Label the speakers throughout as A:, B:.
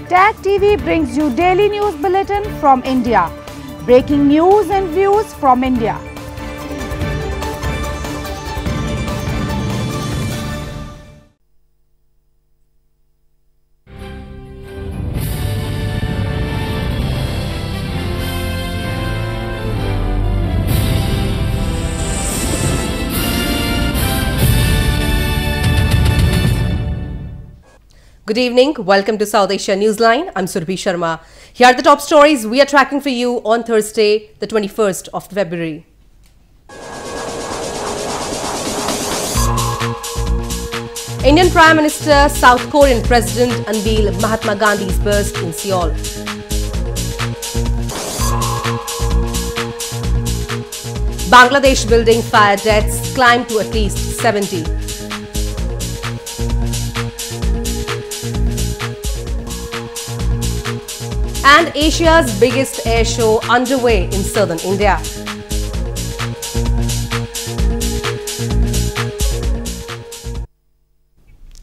A: Tag TV brings you daily news bulletin from India. Breaking news and views from India.
B: Good evening. Welcome to South Asia Newsline. I'm Surabhi Sharma. Here are the top stories we are tracking for you on Thursday, the 21st of February. Indian Prime Minister, South Korean President unveil Mahatma Gandhi's bust in Seoul. Bangladesh building fire deaths climb to at least 70. And Asia's biggest air show underway in southern India.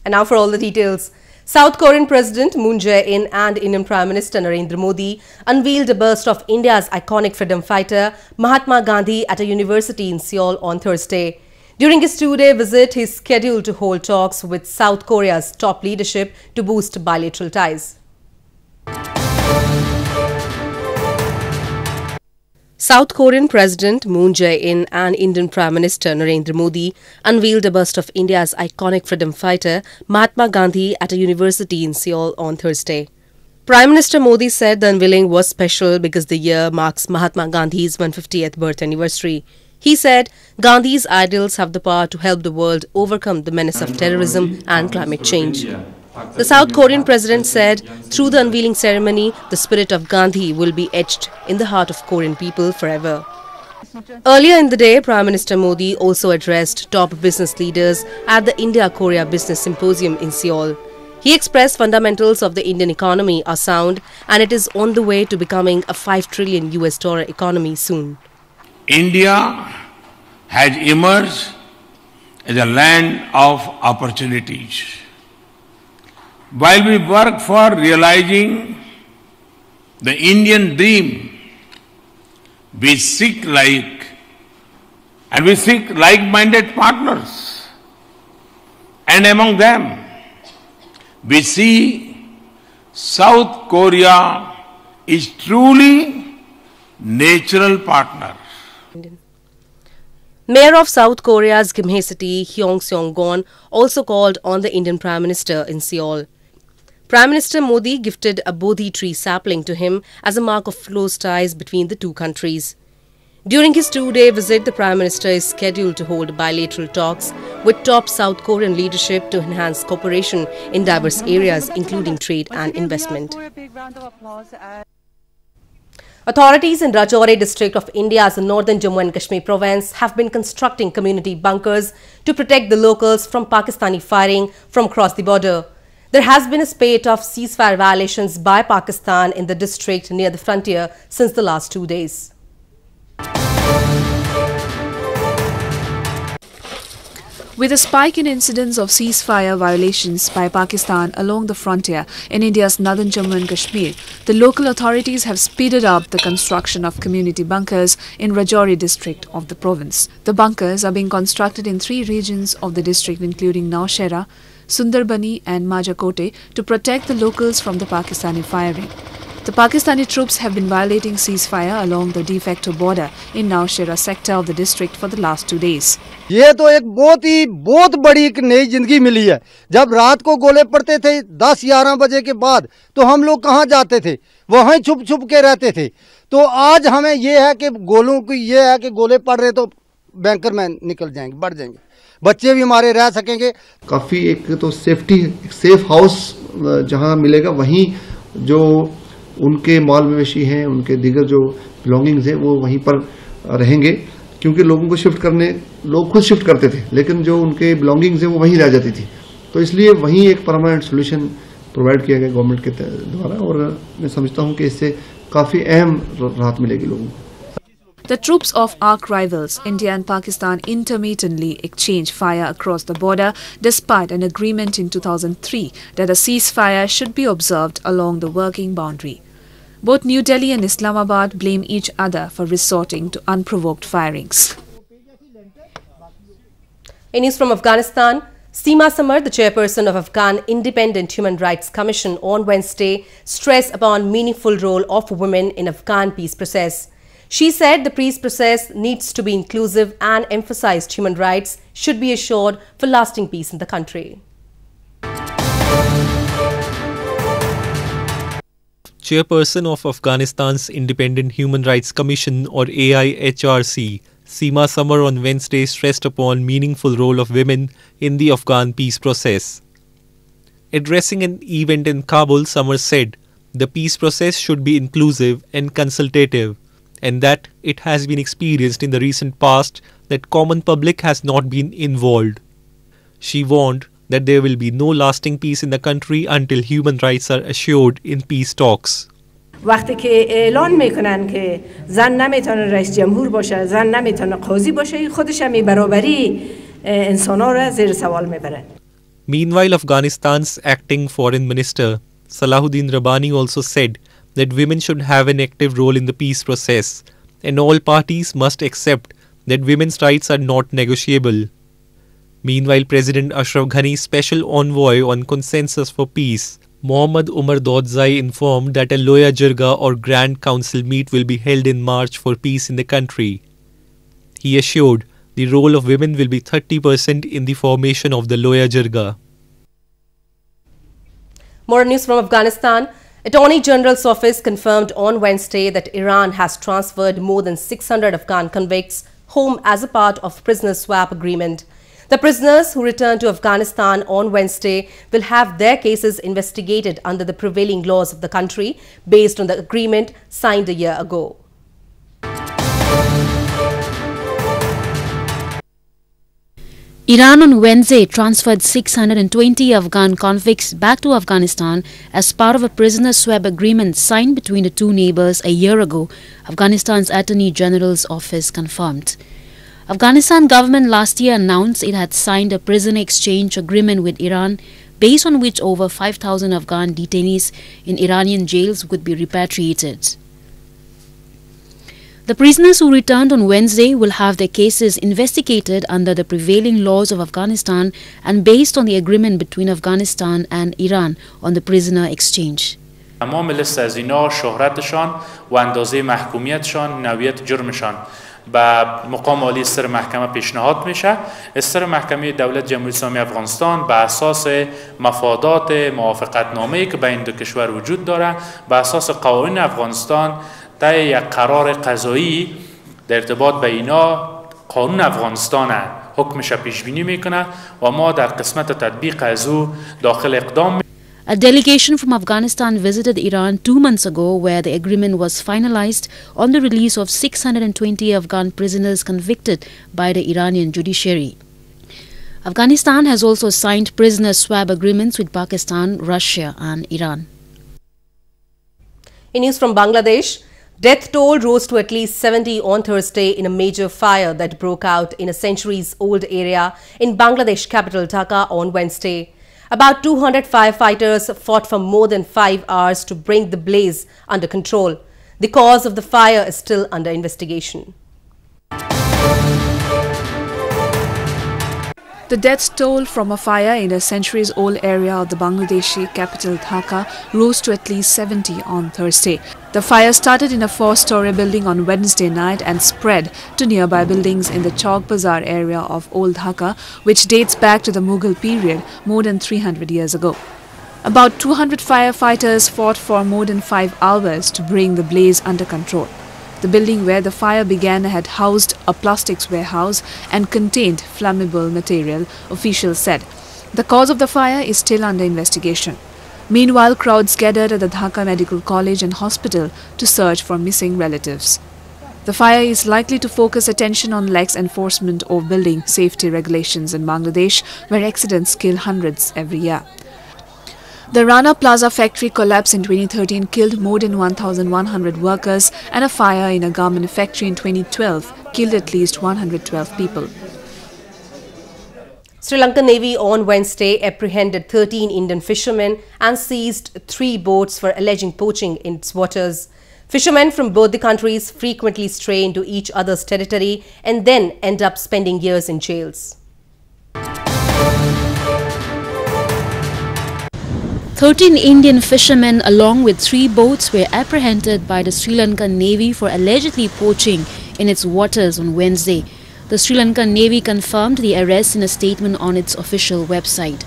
B: And now for all the details. South Korean President Moon Jae-in and Indian Prime Minister Narendra Modi unveiled a bust of India's iconic freedom fighter Mahatma Gandhi at a university in Seoul on Thursday. During his two-day visit, he is scheduled to hold talks with South Korea's top leadership to boost bilateral ties. South Korean President Moon Jae-in and Indian Prime Minister Narendra Modi unveiled a bust of India's iconic freedom fighter Mahatma Gandhi at a university in Seoul on Thursday. Prime Minister Modi said the unveiling was special because the year marks Mahatma Gandhi's 150th birth anniversary. He said Gandhi's ideals have the power to help the world overcome the menace of terrorism and climate change. The South Korean president said, through the unveiling ceremony, the spirit of Gandhi will be etched in the heart of Korean people forever. Earlier in the day, Prime Minister Modi also addressed top business leaders at the India-Korea Business Symposium in Seoul. He expressed fundamentals of the Indian economy are sound and it is on the way to becoming a $5 trillion economy soon.
C: India has emerged as a land of opportunities. While we work for realizing the Indian dream, we seek like-minded partners. And among them, we see South Korea is truly natural partner.
B: Mayor of South Korea's Gimhae city, Hyong Seong-gon, also called on the Indian Prime Minister in Seoul. Prime Minister Modi gifted a Bodhi tree sapling to him as a mark of close ties between the two countries. During his two-day visit, the Prime Minister is scheduled to hold bilateral talks with top South Korean leadership to enhance cooperation in diverse areas, including trade and investment. Authorities in Rajouri district of India's northern Jammu and Kashmir province have been constructing community bunkers to protect the locals from Pakistani firing from across the border. There has been a spate of ceasefire violations by Pakistan in the district near the frontier since the last 2 days.
D: With a spike in incidents of ceasefire violations by Pakistan along the frontier in India's northern Jammu and Kashmir, the local authorities have speeded up the construction of community bunkers in Rajouri district of the province. The bunkers are being constructed in 3 regions of the district, including Naushera, Sundarbani and Majakote, to protect the locals from the Pakistani firing. The Pakistani troops have been violating ceasefire along the de facto border in Naushera sector of the district for the last 2 days.
E: ये तो एक बहुत बड़ी एक नई जिंदगी मिली है। जब रात को गोले पड़ते थे 10-11 बजे के बाद, तो हम लोग कहाँ जाते थे? वहीं छुप के रहते थे। तो आज हमें ये है कि गोलों की ये है कि गोले पड़ रहे तो बैंकर में निकल जाएंगे, बढ़ जाएंगे, बच्चे भी हमारे रह सकेंगे।
F: काफ़ी एक तो सेफ हाउस जहाँ मिलेगा, वहीं जो उनके माल मवेशी हैं, उनके दीगर जो बिलोंगिंग्स हैं, वो वहीं पर रहेंगे, क्योंकि लोगों को लोग खुद शिफ्ट करते थे, लेकिन जो उनके बिलोंगिंग्स हैं वो वहीं रह जाती थी। तो इसलिए वहीं एक परमानेंट सोल्यूशन प्रोवाइड किया गया गवर्नमेंट के द्वारा, और मैं समझता हूँ कि इससे काफ़ी अहम राहत मिलेगी लोगों को।
D: The troops of arch rivals, India and Pakistan, intermittently exchange fire across the border despite an agreement in 2003 that a ceasefire should be observed along the working boundary. Both New Delhi and Islamabad blame each other for resorting to unprovoked firings.
B: In news from Afghanistan, Seema Samar, the chairperson of Afghan Independent Human Rights Commission, on Wednesday stressed upon meaningful role of women in Afghan peace process. She said the peace process needs to be inclusive and emphasized human rights should be assured for lasting peace in the country.
G: Chairperson of Afghanistan's Independent Human Rights Commission or AIHRC, Seema Samar on Wednesday stressed upon meaningful role of women in the Afghan peace process. Addressing an event in Kabul, Samar said the peace process should be inclusive and consultative, and that it has been experienced in the recent past that common public has not been involved. She warned that there will be no lasting peace in the country until human rights are assured in peace talks.
H: وقتی که اعلان میکنن که زن نمیتونه رئیس جمهور باشه، زن نمیتونه قاضی باشه، خودش هم برابری انسانا را زیر سوال میبره.
G: Meanwhile, Afghanistan's acting foreign minister Salahuddin Rabbani also said that women should have an active role in the peace process, and all parties must accept that women's rights are not negotiable. Meanwhile, President Ashraf Ghani's special envoy on consensus for peace, Mohammad Umar Daudzai, informed that a Loya Jirga or Grand Council meet will be held in March for peace in the country. He assured the role of women will be 30% in the formation of the Loya Jirga.
B: More news from Afghanistan. Attorney General's office confirmed on Wednesday that Iran has transferred more than 600 Afghan convicts home as a part of prisoner swap agreement. The prisoners who returned to Afghanistan on Wednesday will have their cases investigated under the prevailing laws of the country based on the agreement signed a year ago.
I: Iran on Wednesday transferred 620 Afghan convicts back to Afghanistan as part of a prisoner swap agreement signed between the two neighbors a year ago, Afghanistan's Attorney General's office confirmed. Afghanistan government last year announced it had signed a prisoner exchange agreement with Iran based on which over 5,000 Afghan detainees in Iranian jails would be repatriated. The prisoners who returned on Wednesday will have their cases investigated under the prevailing laws of Afghanistan and based on the agreement between Afghanistan and Iran on the prisoner exchange.
J: تمام لیست از اینا شهرتشان و اندازه محکومیتشان نوعیت جرمشان به مقام عالی سر محکمه پیشنهاد میشه. سر محکمه دولت جمهوری اسلامی افغانستان به اساس مفادات موافقتنامه‌ای که بین دو کشور وجود داره به اساس قوانین افغانستان طی یک قرار قضایی در ارتباط به اینا قانون افغانستان حکمش پیش بینی میکنه و ما در قسمت تطبیق از او داخل اقدام.
I: A delegation from Afghanistan visited Iran 2 months ago where the agreement was finalized on the release of 620 Afghan prisoners convicted by the Iranian judiciary. Afghanistan has also signed prisoner swap agreements with Pakistan, Russia and Iran.
B: In news from Bangladesh, death toll rose to at least 70 on Thursday in a major fire that broke out in a centuries-old area in Bangladesh capital Dhaka on Wednesday. About 200 firefighters fought for more than 5 hours to bring the blaze under control. The cause of the fire is still under investigation.
D: The death toll from a fire in a centuries-old area of the Bangladeshi capital Dhaka rose to at least 70 on Thursday. The fire started in a 4-story building on Wednesday night and spread to nearby buildings in the Chowk Bazaar area of Old Dhaka, which dates back to the Mughal period more than 300 years ago. About 200 firefighters fought for more than 5 hours to bring the blaze under control. The building where the fire began had housed a plastics warehouse and contained flammable material, officials said. The cause of the fire is still under investigation. Meanwhile, crowds gathered at the Dhaka Medical College and Hospital to search for missing relatives. The fire is likely to focus attention on lax enforcement of building safety regulations in Bangladesh, where accidents kill hundreds every year. The Rana Plaza factory collapse in 2013 killed more than 1,100 workers, and a fire in a garment factory in 2012 killed at least 112 people.
B: Sri Lankan Navy on Wednesday apprehended 13 Indian fishermen and seized 3 boats for alleged poaching in its waters. Fishermen from both the countries frequently stray into each other's territory and then end up spending years in jails.
I: 13 Indian fishermen along with 3 boats were apprehended by the Sri Lankan Navy for allegedly poaching in its waters on Wednesday. The Sri Lankan Navy confirmed the arrest in a statement on its official website.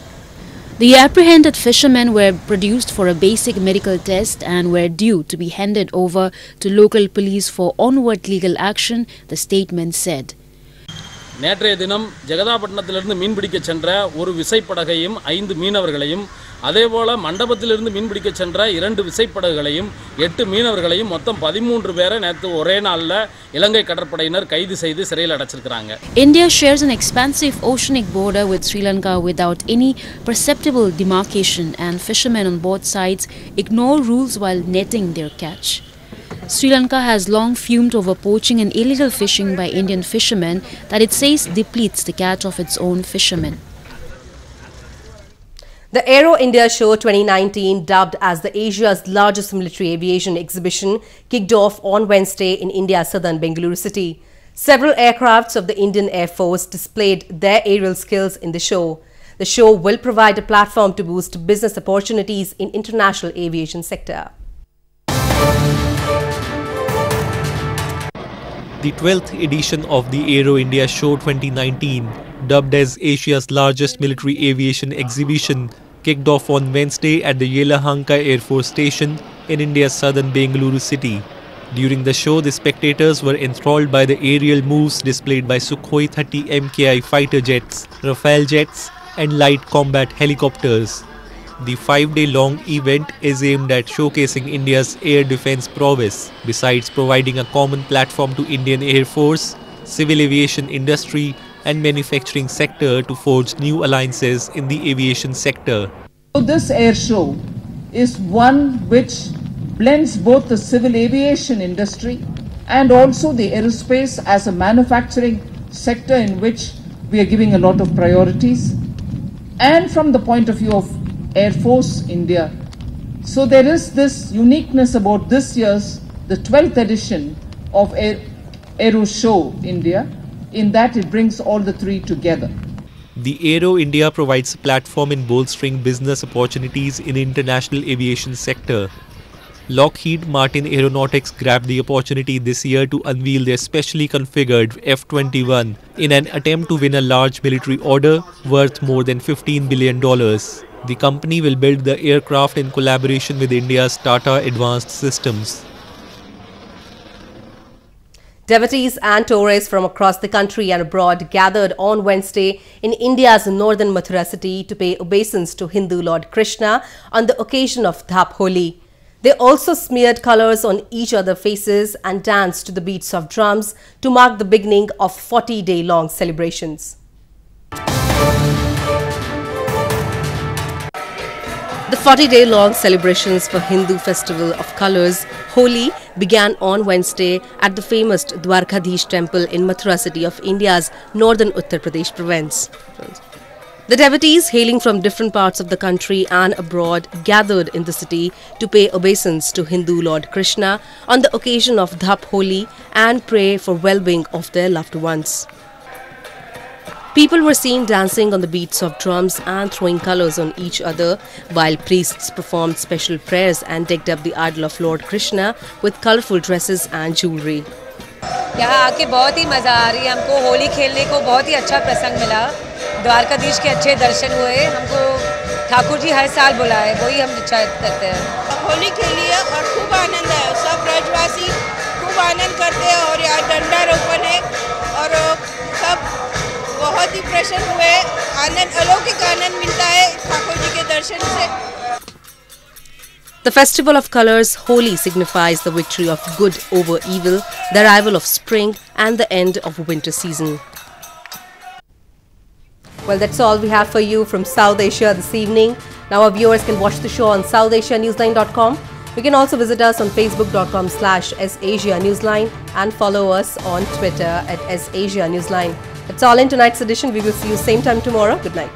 I: The apprehended fishermen were produced for a basic medical test and were due to be handed over to local police for onward legal action, the statement said.
K: நேற்றைய தினம் ஜெகதாப்பட்டினத்திலிருந்து மீன்பிடிக்க சென்ற ஒரு விசைப்படகையும் 5 மீனவர்களையும் அதேபோல மண்டபத்திலிருந்து மீன்பிடிக்க சென்ற 2 விசைப்படகுகளையும் 8 மீனவர்களையும் மொத்தம் 13 பேரை நேற்று ஒரே நாள்ல இலங்கை கடற்படையினர் கைது செய்து சிறையில் அடைச்சிருக்காங்க.
I: India shares an expansive oceanic border with Sri Lanka without any perceptible demarcation, and fishermen on both sides ignore rules while netting their catch. Sri Lanka has long fumed over poaching and illegal fishing by Indian fishermen that it says depletes the catch of its own fishermen.
B: The Aero India Show 2019, dubbed as the Asia's largest military aviation exhibition, kicked off on Wednesday in India's southern Bengaluru city. Several aircrafts of the Indian Air Force displayed their aerial skills in the show. The show will provide a platform to boost business opportunities in international aviation sector.
G: The 12th edition of the Aero India Show 2019, dubbed as Asia's largest military aviation exhibition, kicked off on Wednesday at the Yelahanka Air Force Station in India's southern Bengaluru city. During the show, the spectators were enthralled by the aerial moves displayed by Sukhoi 30 MKI fighter jets, Rafale jets and light combat helicopters. The 5-day-long event is aimed at showcasing India's air defence prowess, besides providing a common platform to Indian Air Force, civil aviation industry and manufacturing sector to forge new alliances in the aviation sector.
L: So this air show is one which blends both the civil aviation industry and also the aerospace as a manufacturing sector in which we are giving a lot of priorities, and from the point of view of Air Force India. So there is this uniqueness about this year's, the 12th edition of Aero Show India, in that it brings all the 3 together.
G: The Aero India provides a platform in bolstering business opportunities in the international aviation sector. Lockheed Martin Aeronautics grabbed the opportunity this year to unveil their specially configured F-21 in an attempt to win a large military order worth more than $15 billion. The company will build the aircraft in collaboration with India's Tata Advanced Systems.
B: Devotees and tourists from across the country and abroad gathered on Wednesday in India's northern Mathura city to pay obeisance to Hindu Lord Krishna on the occasion of Dhap Holi. They also smeared colours on each other's faces and danced to the beats of drums to mark the beginning of 40-day-long celebrations. The 40-day-long celebrations for Hindu festival of colours, Holi, began on Wednesday at the famous Dwarkadhish temple in Mathura city of India's northern Uttar Pradesh province. The devotees hailing from different parts of the country and abroad gathered in the city to pay obeisance to Hindu Lord Krishna on the occasion of Dhap Holi and pray for well-being of their loved ones. People were seen dancing on the beats of drums and throwing colours on each other, while priests performed special prayers and decked up the idol of Lord Krishna with colourful dresses and jewellery.
M: यहाँ आके बहुत ही मज़ा आ रही है हमको होली खेलने को बहुत ही अच्छा प्रसंग मिला द्वारकाधीश के अच्छे दर्शन हुए हमको ठाकुर जी हर साल बुलाए वही हम इच्छा करते हैं
N: होली खेली है और खूब आनंद है सब ब्रजवासी खूब आनंद करते हैं और यहाँ डंडा रोपण है और सब बहुत ही प्रसन्न हुए आनंद अलौकिक आनंद मिलता है ठाकुर जी के दर्शन से.
B: The festival of colours, Holi, signifies the victory of good over evil, the arrival of spring and the end of winter season. Well, that's all we have for you from South Asia this evening. Now our viewers can watch the show on SouthAsiaNewsline.com. You can also visit us on Facebook.com/SAsiaNewsline and follow us on Twitter @SAsiaNewsline. That's all in tonight's edition. We will see you same time tomorrow. Good night.